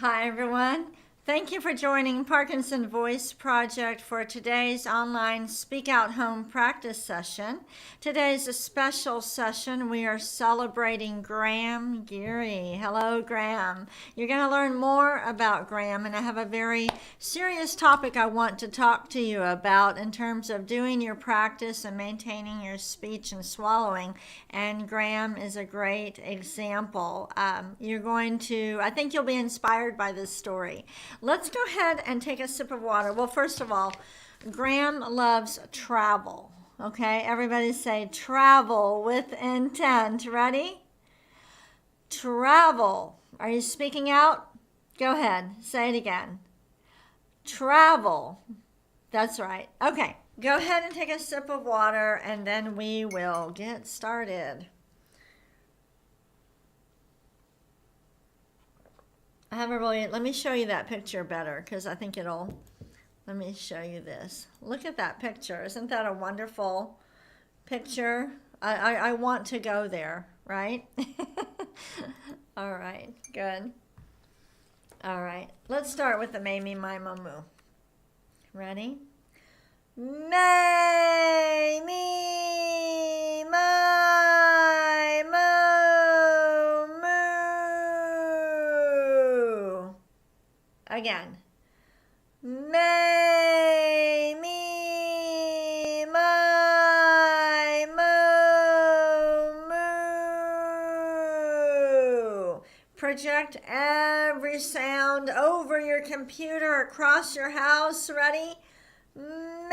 Hi, everyone. Thank you for joining Parkinson Voice Project for today's online Speak Out Home practice session. Today's a special session. We are celebrating Graham Geary. Hello, Graham. You're going to learn more about Graham, and I have a very serious topic I want to talk to you about in terms of doing your practice and maintaining your speech and swallowing. And Graham is a great example. I think you'll be inspired by this story. Let's go ahead and take a sip of water. Well, first of all, Graham loves travel. Okay, everybody say travel with intent. Ready? Travel. Are you speaking out? Go ahead. Say it again. Travel. That's right. Okay, go ahead and take a sip of water and then we will get started. Let me show you that picture better because I think let me show you this. Look at that picture. Isn't that a wonderful picture? I want to go there, right? All right, good. All right, let's start with the May, Me, My, Mo, Moo. Ready? May, me, my, mo, moo. Again. May, me, my, mo, moo. Project every sound over your computer across your house. Ready? May,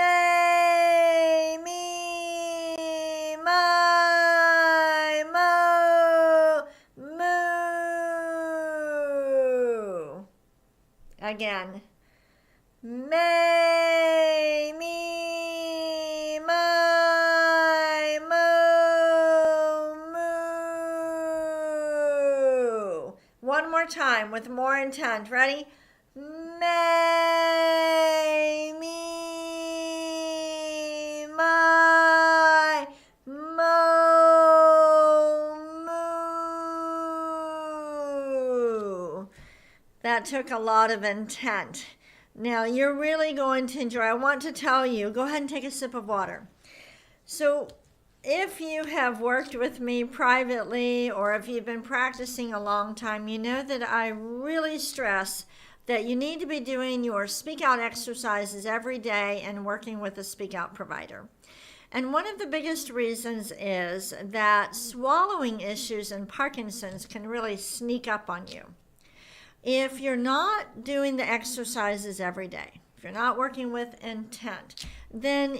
me, my, mo, moo. Again. May, me, my, mo, moo. One more time with more intent. Ready? May, me, my, mo, moo. That took a lot of intent. Now, you're really going to enjoy. I want to tell you, go ahead and take a sip of water. So, if you have worked with me privately or if you've been practicing a long time, you know that I really stress that you need to be doing your speak out exercises every day and working with a speak out provider. And one of the biggest reasons is that swallowing issues and Parkinson's can really sneak up on you. If you're not doing the exercises every day, if you're not working with intent, then,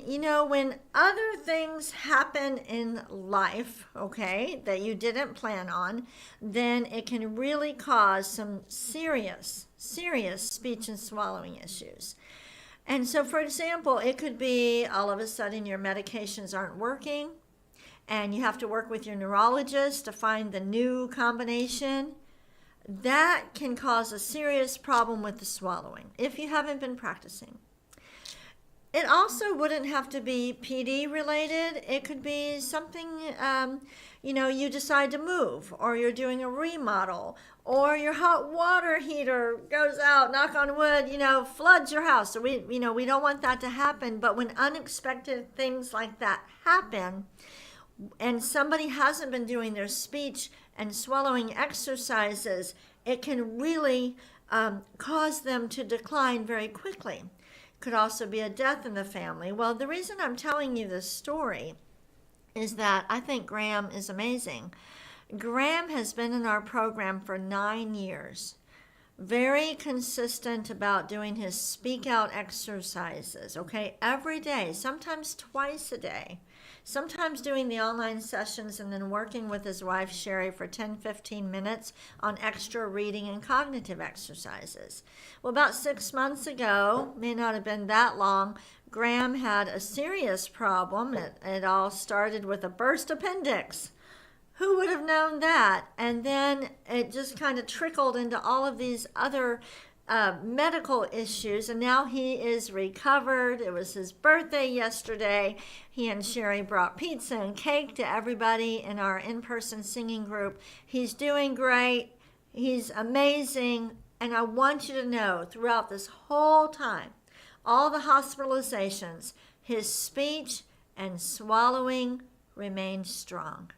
when other things happen in life, okay, that you didn't plan on, then it can really cause some serious speech and swallowing issues. And so, for example, it could be all of a sudden your medications aren't working and you have to work with your neurologist to find the new combination. That can cause a serious problem with the swallowing if you haven't been practicing. It also wouldn't have to be PD related. It could be something, you decide to move, or you're doing a remodel, or your hot water heater goes out, knock on wood, floods your house. So we don't want that to happen. But when unexpected things like that happen, and somebody hasn't been doing their speech and swallowing exercises, it can really cause them to decline very quickly. Could also be a death in the family. Well, the reason I'm telling you this story is that I think Graham is amazing. Graham has been in our program for 9 years. Very consistent about doing his speak out exercises, okay, every day, sometimes twice a day. Sometimes doing the online sessions and then working with his wife, Sherry, for 10-15 minutes on extra reading and cognitive exercises. Well, about 6 months ago, may not have been that long, Graham had a serious problem. It all started with a burst appendix. Who would have known that? And then it just kind of trickled into all of these other medical issues, and now he is recovered. It was his birthday yesterday. He and Sherry brought pizza and cake to everybody in our in-person singing group. He's doing great. He's amazing. And I want you to know throughout this whole time, all the hospitalizations, his speech and swallowing remained strong.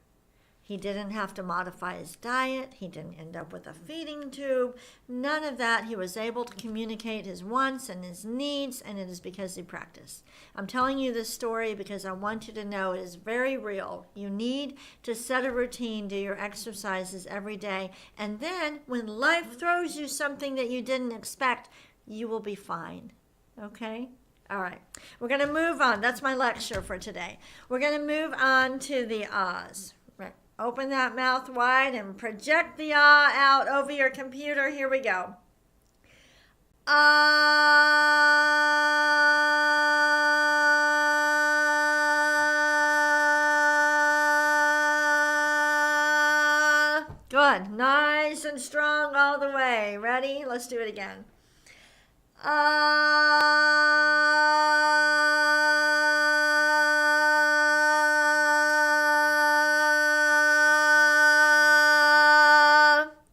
He didn't have to modify his diet. He didn't end up with a feeding tube. None of that. He was able to communicate his wants and his needs, and it is because he practiced. I'm telling you this story because I want you to know it is very real. You need to set a routine, do your exercises every day, and then when life throws you something that you didn't expect, you will be fine. Okay? All right. We're going to move on. That's my lecture for today. We're going to move on to the ahs. Open that mouth wide and project the ah out over your computer. Here we go. Ah. Good. Nice and strong all the way. Ready? Let's do it again.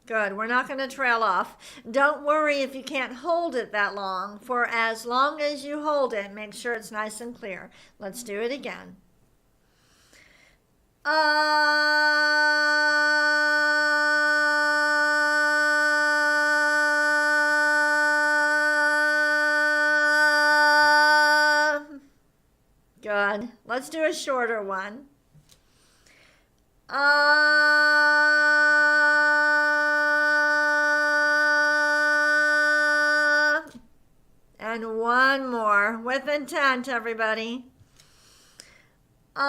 Good. We're not going to trail off. Don't worry if you can't hold it that long. For as long as you hold it, make sure it's nice and clear. Let's do it again. Good. Let's do a shorter one. And one more with intent, everybody. On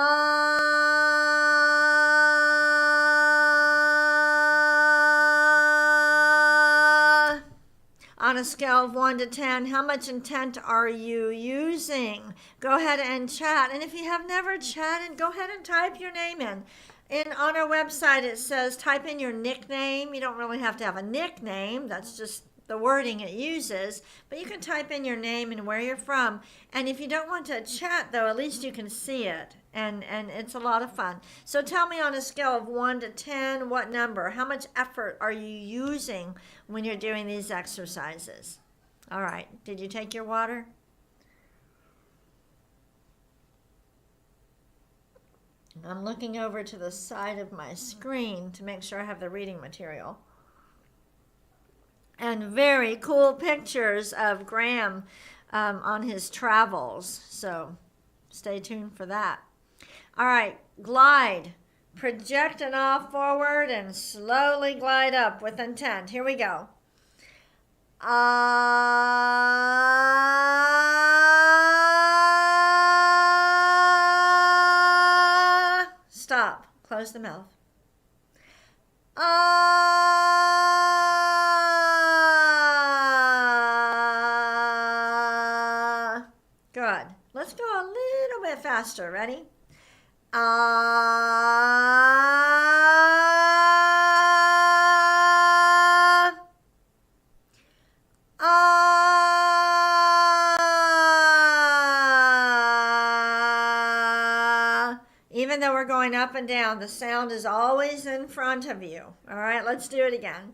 a scale of 1 to 10, how much intent are you using? Go ahead and chat. And if you have never chatted, go ahead and type your name in. On our website, it says type in your nickname. You don't really have to have a nickname. That's just the wording it uses. But you can type in your name and where you're from. And if you don't want to chat, though, at least you can see it. And it's a lot of fun. So tell me on a scale of 1 to 10, what number? How much effort are you using when you're doing these exercises? All right. Did you take your water? I'm looking over to the side of my screen to make sure I have the reading material. And very cool pictures of Graham on his travels. So stay tuned for that. All right, glide. Project an ah forward and slowly glide up with intent. Here we go. Ah. Stop. Close the mouth. Ah. Good. Let's go a little bit faster. Ready? Even though we're going up and down, the sound is always in front of you. All right, let's do it again.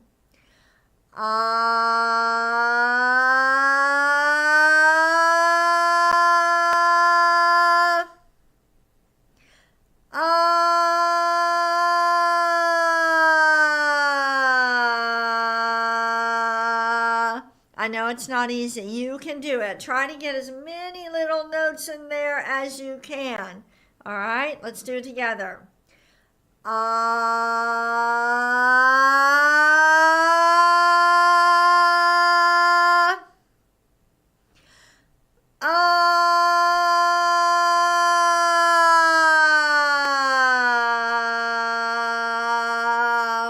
I know it's not easy. You can do it. Try to get as many little notes in there as you can. All right, let's do it together.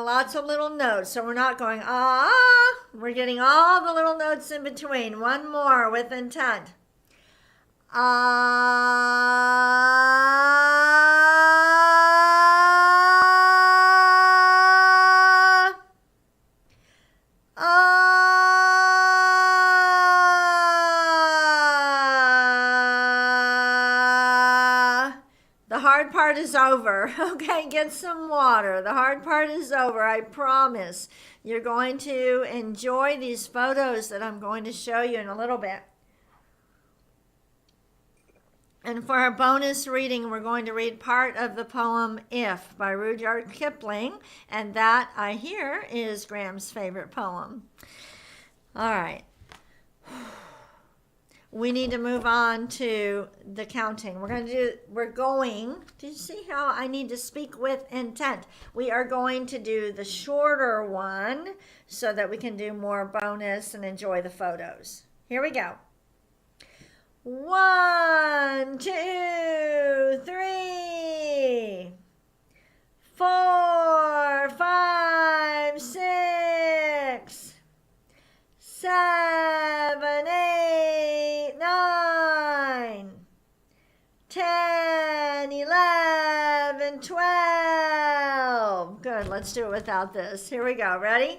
Lots of little notes. So we're not going we're getting all the little notes in between. One more with intent. The hard part is over. Okay, get some water. The hard part is over, I promise. You're going to enjoy these photos that I'm going to show you in a little bit. And for our bonus reading, we're going to read part of the poem If by Rudyard Kipling. And that, I hear, is Graham's favorite poem. All right. We need to move on to the counting. Do you see how I need to speak with intent? We are going to do the shorter one so that we can do more bonus and enjoy the photos. Here we go. 1, 2, 3, 4, 5, 6, 7, 8, 9, 10, 11, 12. Good, let's do it without this. Here we go. Ready?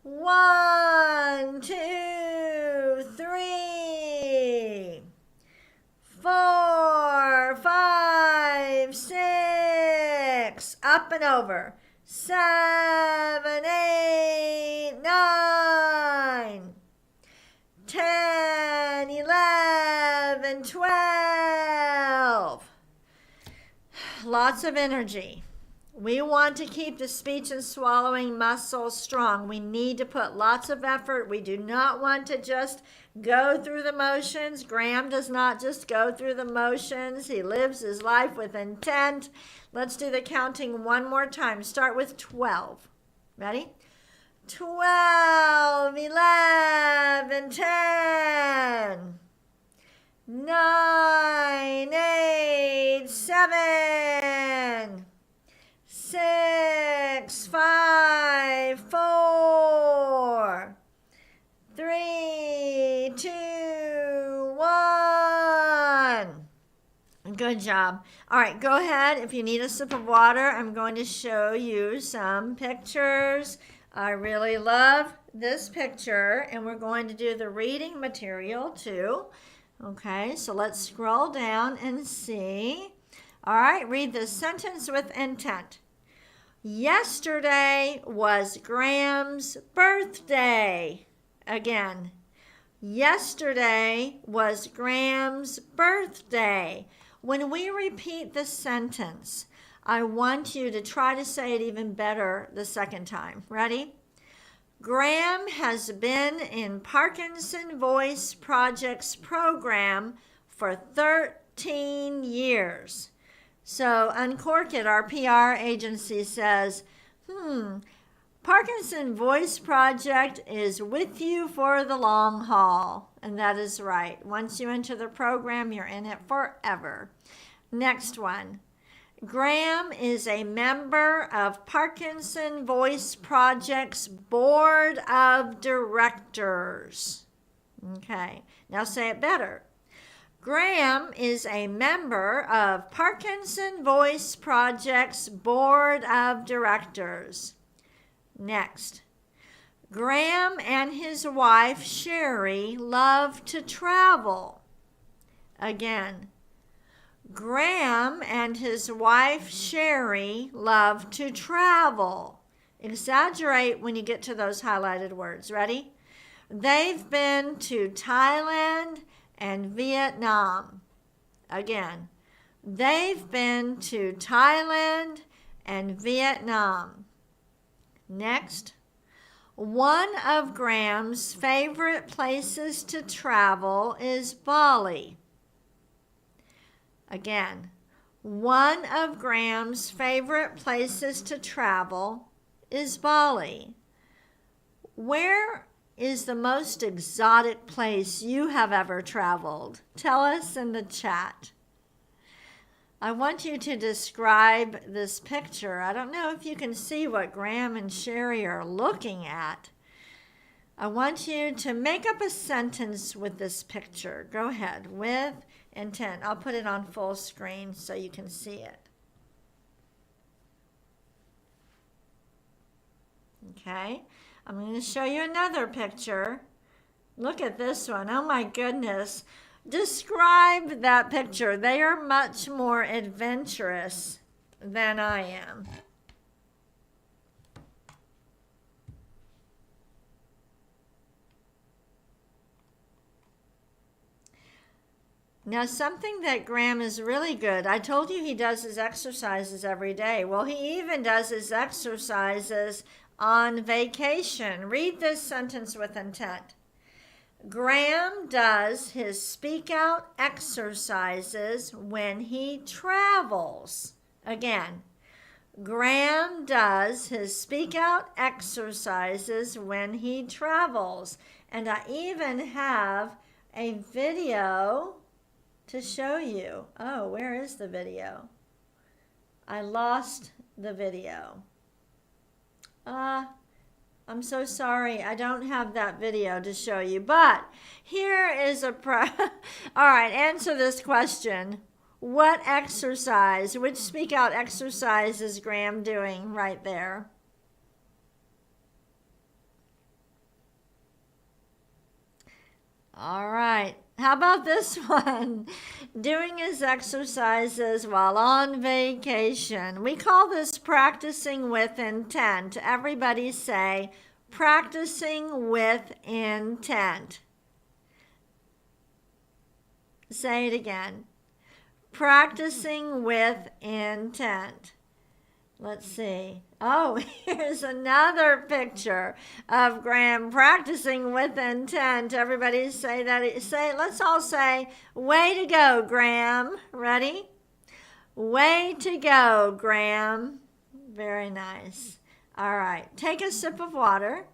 1, 2, 3, 4, 5, 6. Up and over. 7, 8, 9, 10, 11, 12. Lots of energy. We want to keep the speech and swallowing muscles strong. We need to put lots of effort. We do not want to just go through the motions. Graham does not just go through the motions. He lives his life with intent. Let's do the counting one more time. Start with 12. Ready? 12, 11, 10, 9, 8, 7, 6, 5, 4, 3, 2, 1. Good job. All right, go ahead. If you need a sip of water, I'm going to show you some pictures. I really love this picture, and we're going to do the reading material too. Okay, so let's scroll down and see. All right, read the sentence with intent. Yesterday was Graham's birthday. Again, yesterday was Graham's birthday. When we repeat the sentence, I want you to try to say it even better the second time. Ready? Graham has been in Parkinson Voice Project's program for 13 years. So Uncork It, our PR agency, says, Parkinson Voice Project is with you for the long haul. And that is right. Once you enter the program, you're in it forever. Next one. Graham is a member of Parkinson Voice Project's Board of Directors. Okay, now say it better. Graham is a member of Parkinson Voice Project's Board of Directors. Next. Graham and his wife, Sherry, love to travel. Again. Graham and his wife, Sherry, love to travel. Exaggerate when you get to those highlighted words. Ready? They've been to Thailand and Vietnam. Again, they've been to Thailand and Vietnam. Next, one of Graham's favorite places to travel is Bali. Again, one of Graham's favorite places to travel is Bali. Where is the most exotic place you have ever traveled? Tell us in the chat. I want you to describe this picture. I don't know if you can see what Graham and Sherry are looking at. I want you to make up a sentence with this picture. Go ahead, with intent. I'll put it on full screen so you can see it. Okay, I'm going to show you another picture. Look at this one. Oh my goodness. Describe that picture. They are much more adventurous than I am. Now, something that Graham is really good, I told you he does his exercises every day. Well, he even does his exercises on vacation. Read this sentence with intent. Graham does his speak out exercises when he travels. Again, Graham does his speak out exercises when he travels. And I even have a video to show you. Oh, where is the video? I lost the video. I'm so sorry. I don't have that video to show you. But here is a all right, answer this question. What exercise, which speak out exercise is Graham doing right there? All right. How about this one? Doing his exercises while on vacation. We call this practicing with intent. Everybody say, practicing with intent. Say it again. Practicing with intent. Let's see. Oh, here's another picture of Graham practicing with intent. Everybody say that. Let's all say, way to go, Graham. Ready? Way to go, Graham. Very nice. All right. Take a sip of water.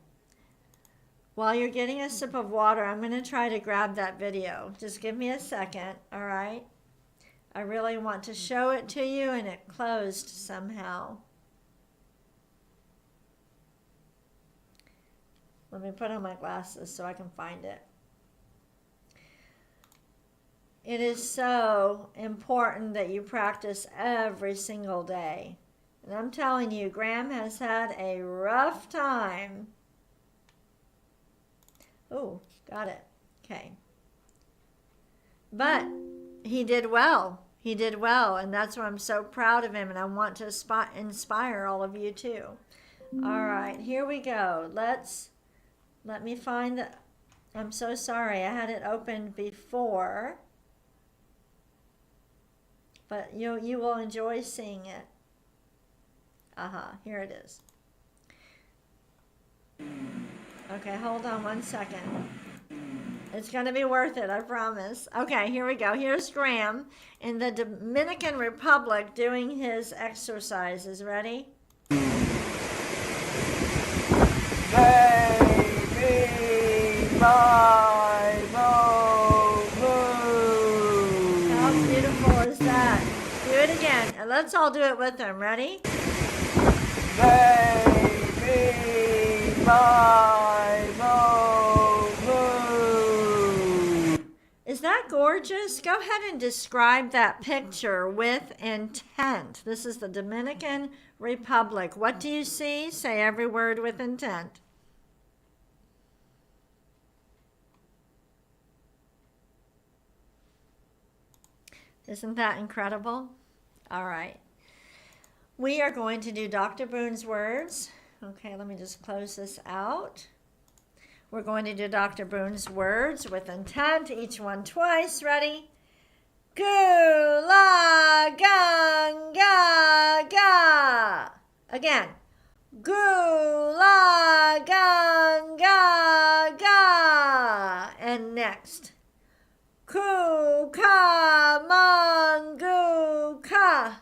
While you're getting a sip of water, I'm going to try to grab that video. Just give me a second. All right. I really want to show it to you, and it closed somehow. Let me put on my glasses so I can find it. It is so important that you practice every single day. And I'm telling you, Graham has had a rough time. Oh, got it. Okay. But he did well. He did well, and that's why I'm so proud of him, and I want to inspire all of you too. All right, here we go. Let me find the, I'm so sorry, I had it opened before, but you will enjoy seeing it. Here it is. Okay, hold on one second. It's going to be worth it, I promise. Okay, here we go. Here's Graham in the Dominican Republic doing his exercises. Ready? Baby, my How beautiful is that? Do it again, and let's all do it with him. Ready? Baby, my Is that gorgeous? Go ahead and describe that picture with intent. This is the Dominican Republic. What do you see? Say every word with intent. Isn't that incredible? All right. We are going to do Dr. Boone's words. Okay, let me just close this out. We're going to do Dr. Boone's words with intent, each one twice. Ready? Gula ganga ga. Again. Gula ganga ga. And next. Kuka mangu ka.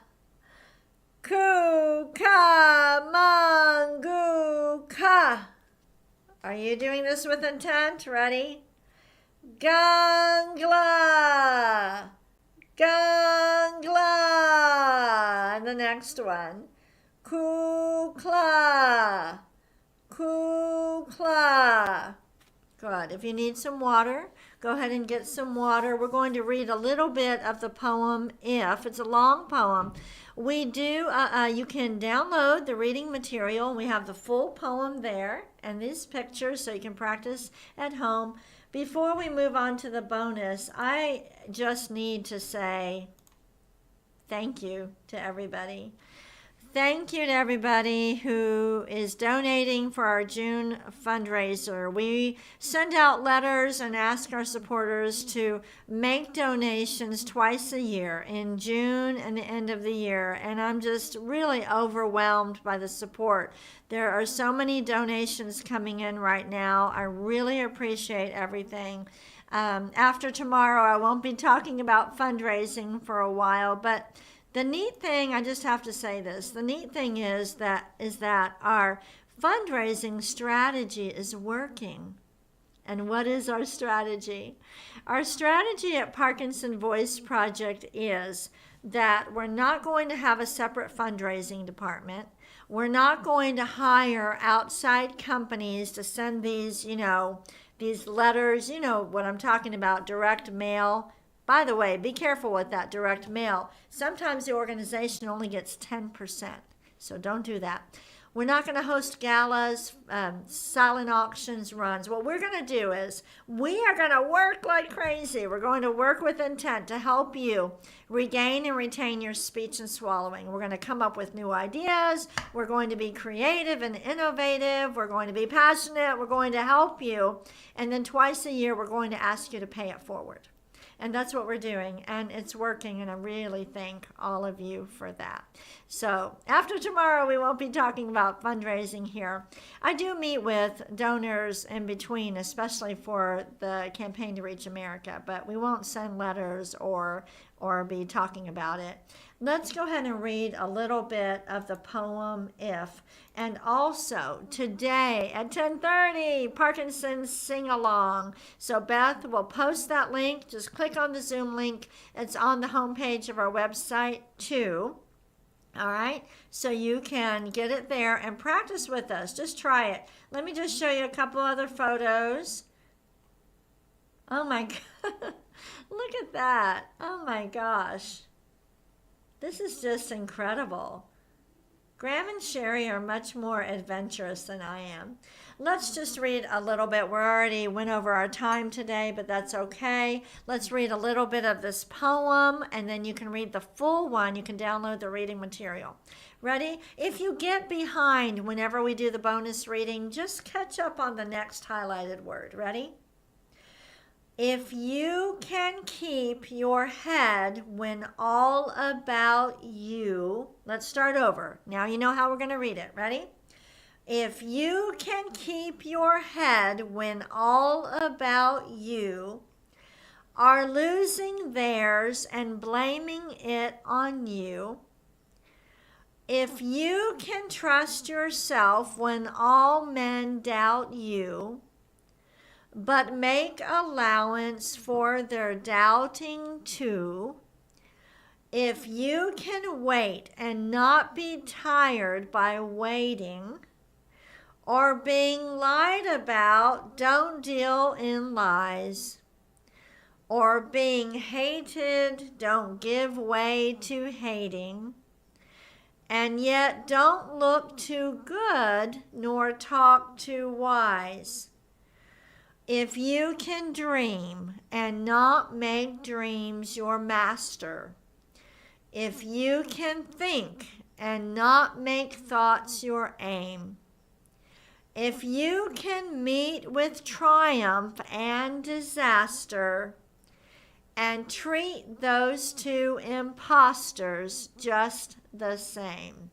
Kuka mangu ka. Are you doing this with intent? Ready? Gangla. Gangla. And the next one. Kukla. Kukla. Good. If you need some water, go ahead and get some water. We're going to read a little bit of the poem If. It's a long poem. We do, you can download the reading material. We have the full poem there and these pictures so you can practice at home. before we move on to the bonus, I just need to say thank you to everybody. Thank you to everybody who is donating for our June fundraiser. We send out letters and ask our supporters to make donations twice a year, in June and the end of the year. And I'm just really overwhelmed by the support. There are so many donations coming in right now. I really appreciate everything. After tomorrow, I won't be talking about fundraising for a while, but the neat thing, I just have to say this, the neat thing is that our fundraising strategy is working. And what is our strategy? Our strategy at Parkinson Voice Project is that we're not going to have a separate fundraising department. We're not going to hire outside companies to send these, these letters, you know what I'm talking about, direct mail. By the way, be careful with that direct mail. Sometimes the organization only gets 10%, so don't do that. We're not going to host galas, silent auctions, runs. What we're going to do is we are going to work like crazy. We're going to work with intent to help you regain and retain your speech and swallowing. We're going to come up with new ideas. We're going to be creative and innovative. We're going to be passionate. We're going to help you. And then twice a year, we're going to ask you to pay it forward. And that's what we're doing, and it's working, and I really thank all of you for that. So after tomorrow, we won't be talking about fundraising here. I do meet with donors in between, especially for the Campaign to Reach America, but we won't send letters or be talking about it. Let's go ahead and read a little bit of the poem If. And also today at 10:30, Parkinson's Sing Along. So Beth will post that link. Just click on the Zoom link. It's on the homepage of our website too. All right, so you can get it there and practice with us. Just try it. Let me just show you a couple other photos. Oh my God, look at that. Oh my gosh. This is just incredible. Graham and Sherry are much more adventurous than I am. Let's just read a little bit. We already went over our time today, but that's okay. Let's read a little bit of this poem, and then you can read the full one. You can download the reading material. Ready? If you get behind whenever we do the bonus reading, just catch up on the next highlighted word. Ready? If you can keep your head when all about you, let's start over. Now you know how we're going to read it. Ready? If you can keep your head when all about you are losing theirs and blaming it on you, if you can trust yourself when all men doubt you, but make allowance for their doubting too, if you can wait and not be tired by waiting, or being lied about, don't deal in lies, or being hated, don't give way to hating, and yet don't look too good nor talk too wise. If you can dream and not make dreams your master, if you can think and not make thoughts your aim, if you can meet with triumph and disaster and treat those two imposters just the same.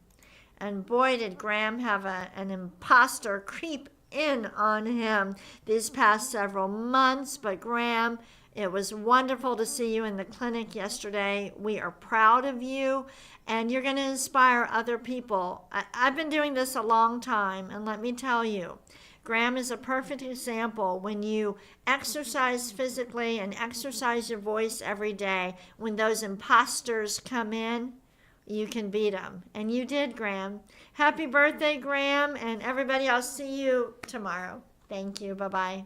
And boy, did Graham have an imposter creep in on him these past several months. But Graham, it was wonderful to see you in the clinic yesterday. We are proud of you, and you're going to inspire other people. I've been doing this a long time, and let me tell you, Graham is a perfect example. When you exercise physically and exercise your voice every day, when those imposters come in, you can beat them. And you did, Graham. Happy birthday, Graham. And everybody, I'll see you tomorrow. Thank you. Bye-bye.